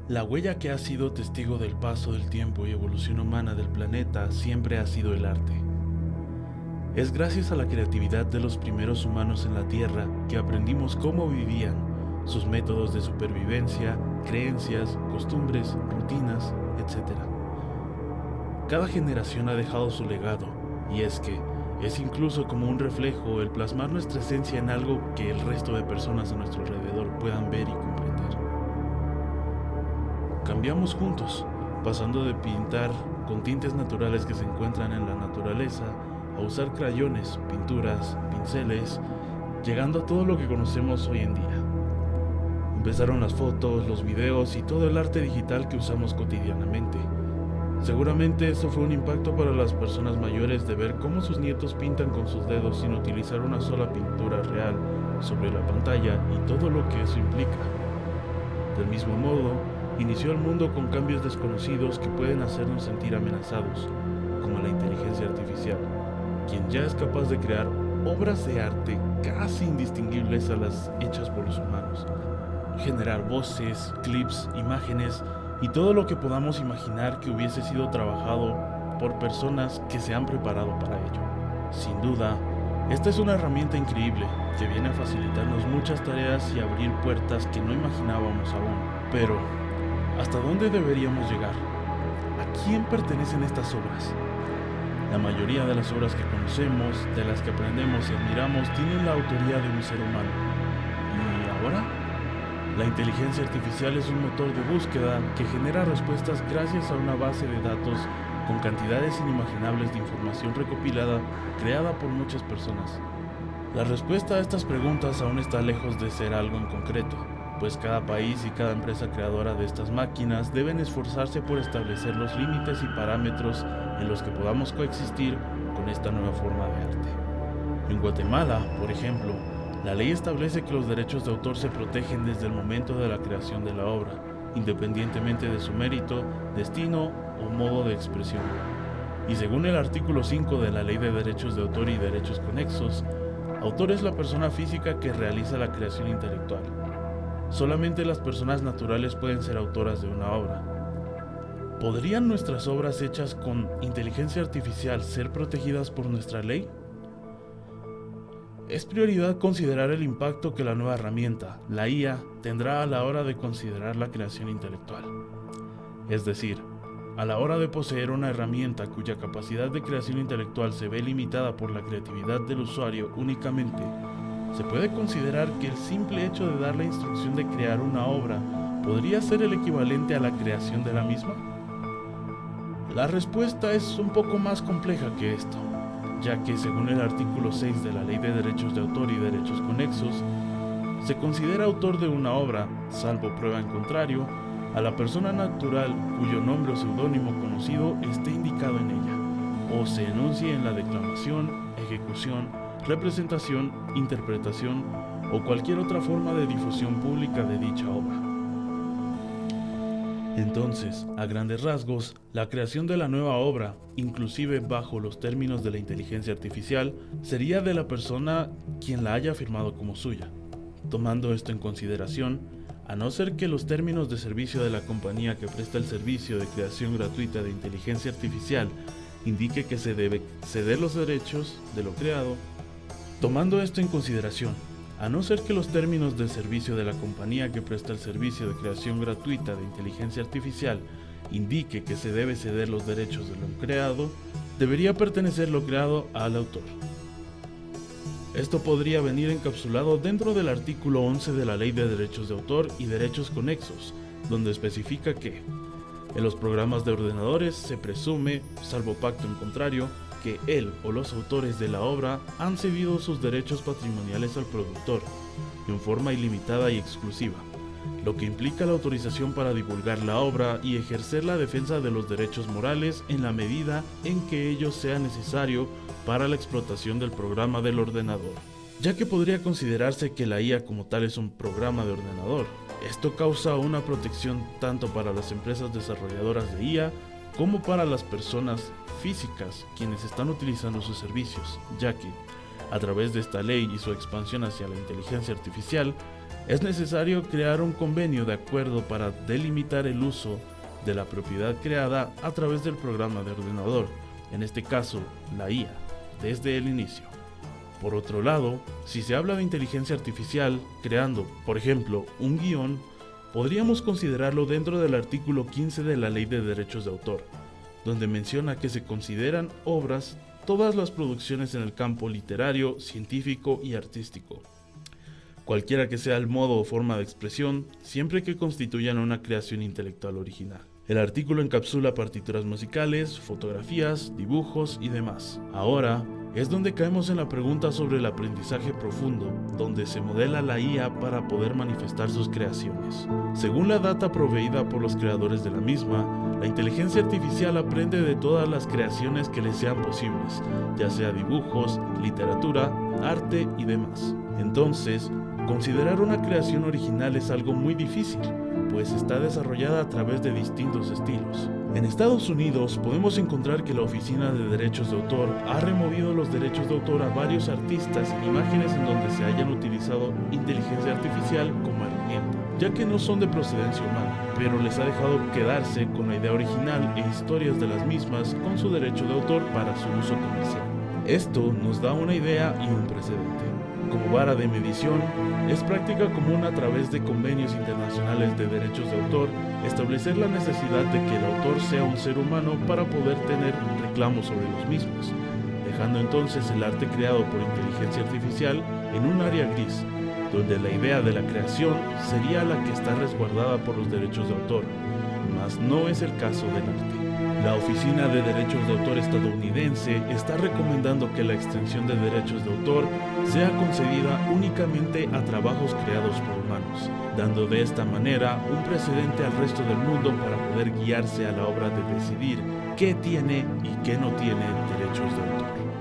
La huella que ha sido testigo del paso del tiempo y evolución humana del planeta siempre ha sido el arte. Es gracias a la creatividad de los primeros humanos en la Tierra que aprendimos cómo vivían, sus métodos de supervivencia, creencias, costumbres, rutinas, etc. Cada generación ha dejado su legado, y es que es incluso como un reflejo el plasmar nuestra esencia en algo que el resto de personas a nuestro alrededor puedan ver y comprender. Cambiamos juntos, pasando de pintar con tintes naturales que se encuentran en la naturaleza a usar crayones, pinturas, pinceles, llegando a todo lo que conocemos hoy en día. Empezaron las fotos, los videos y todo el arte digital que usamos cotidianamente. Seguramente eso fue un impacto para las personas mayores de ver cómo sus nietos pintan con sus dedos sin utilizar una sola pintura real sobre la pantalla y todo lo que eso implica. Del mismo modo, inició el mundo con cambios desconocidos que pueden hacernos sentir amenazados, como la inteligencia artificial, quien ya es capaz de crear obras de arte casi indistinguibles a las hechas por los humanos, generar voces, clips, imágenes y todo lo que podamos imaginar que hubiese sido trabajado por personas que se han preparado para ello. Sin duda, esta es una herramienta increíble que viene a facilitarnos muchas tareas y abrir puertas que no imaginábamos aún. Pero, ¿hasta dónde deberíamos llegar? ¿A quién pertenecen estas obras? La mayoría de las obras que conocemos, de las que aprendemos y admiramos, tienen la autoría de un ser humano. ¿Y ahora? La inteligencia artificial es un motor de búsqueda que genera respuestas gracias a una base de datos con cantidades inimaginables de información recopilada, creada por muchas personas. La respuesta a estas preguntas aún está lejos de ser algo en concreto, pues cada país y cada empresa creadora de estas máquinas deben esforzarse por establecer los límites y parámetros en los que podamos coexistir con esta nueva forma de arte. En Guatemala, por ejemplo, la ley establece que los derechos de autor se protegen desde el momento de la creación de la obra, independientemente de su mérito, destino o modo de expresión. Y según el artículo 5 de la Ley de Derechos de Autor y Derechos Conexos, autor es la persona física que realiza la creación intelectual. Solamente las personas naturales pueden ser autoras de una obra. ¿Podrían nuestras obras hechas con inteligencia artificial ser protegidas por nuestra ley? Es prioridad considerar el impacto que la nueva herramienta, la IA, tendrá a la hora de considerar la creación intelectual. Es decir, a la hora de poseer una herramienta cuya capacidad de creación intelectual se ve limitada por la creatividad del usuario únicamente, ¿se puede considerar que el simple hecho de dar la instrucción de crear una obra podría ser el equivalente a la creación de la misma? La respuesta es un poco más compleja que esto, ya que según el artículo 6 de la Ley de Derechos de Autor y Derechos Conexos, se considera autor de una obra, salvo prueba en contrario, a la persona natural cuyo nombre o seudónimo conocido esté indicado en ella, o se enuncie en la declamación, ejecución, representación, interpretación o cualquier otra forma de difusión pública de dicha obra. Entonces, a grandes rasgos, la creación de la nueva obra, inclusive bajo los términos de la inteligencia artificial, sería de la persona quien la haya firmado como suya. Tomando esto en consideración, a no ser que los términos de servicio de la compañía que presta el servicio de creación gratuita de inteligencia artificial indique que se debe ceder los derechos de lo creado, tomando esto en consideración, a no ser que los términos del servicio de la compañía que presta el servicio de creación gratuita de inteligencia artificial indique que se debe ceder los derechos de lo creado, debería pertenecer lo creado al autor. Esto podría venir encapsulado dentro del artículo 11 de la Ley de Derechos de Autor y Derechos Conexos, donde especifica que en los programas de ordenadores se presume, salvo pacto en contrario, que él o los autores de la obra han cedido sus derechos patrimoniales al productor, en forma ilimitada y exclusiva, lo que implica la autorización para divulgar la obra y ejercer la defensa de los derechos morales en la medida en que ello sea necesario para la explotación del programa del ordenador, ya que podría considerarse que la IA como tal es un programa de ordenador. Esto causa una protección tanto para las empresas desarrolladoras de IA como para las personas físicas quienes están utilizando sus servicios, ya que A través de esta ley y su expansión hacia la inteligencia artificial, es necesario crear un convenio de acuerdo para delimitar el uso de la propiedad creada a través del programa de ordenador, en este caso, la IA, desde el inicio. Por otro lado, si se habla de inteligencia artificial creando, por ejemplo, un guión, podríamos considerarlo dentro del artículo 15 de la Ley de Derechos de Autor, donde menciona que se consideran obras todas las producciones en el campo literario, científico y artístico, cualquiera que sea el modo o forma de expresión, siempre que constituyan una creación intelectual original. El artículo encapsula partituras musicales, fotografías, dibujos y demás. Ahora es donde caemos en la pregunta sobre el aprendizaje profundo, donde se modela la IA para poder manifestar sus creaciones. Según la data proveída por los creadores de la misma, la inteligencia artificial aprende de todas las creaciones que le sean posibles, ya sea dibujos, literatura, arte y demás. Entonces, considerar una creación original es algo muy difícil, pues está desarrollada a través de distintos estilos. En Estados Unidos podemos encontrar que la Oficina de Derechos de Autor ha removido los derechos de autor a varios artistas en imágenes en donde se hayan utilizado inteligencia artificial como herramienta, ya que no son de procedencia humana, pero les ha dejado quedarse con la idea original e historias de las mismas con su derecho de autor para su uso comercial. Esto nos da una idea y un precedente. Como vara de medición, es práctica común a través de convenios internacionales de derechos de autor establecer la necesidad de que el autor sea un ser humano para poder tener reclamos sobre los mismos, dejando entonces el arte creado por inteligencia artificial en un área gris, donde la idea de la creación sería la que está resguardada por los derechos de autor, mas no es el caso del arte. La Oficina de Derechos de Autor estadounidense está recomendando que la extensión de derechos de autor sea concedida únicamente a trabajos creados por humanos, dando de esta manera un precedente al resto del mundo para poder guiarse a la hora de decidir qué tiene y qué no tiene derechos de autor.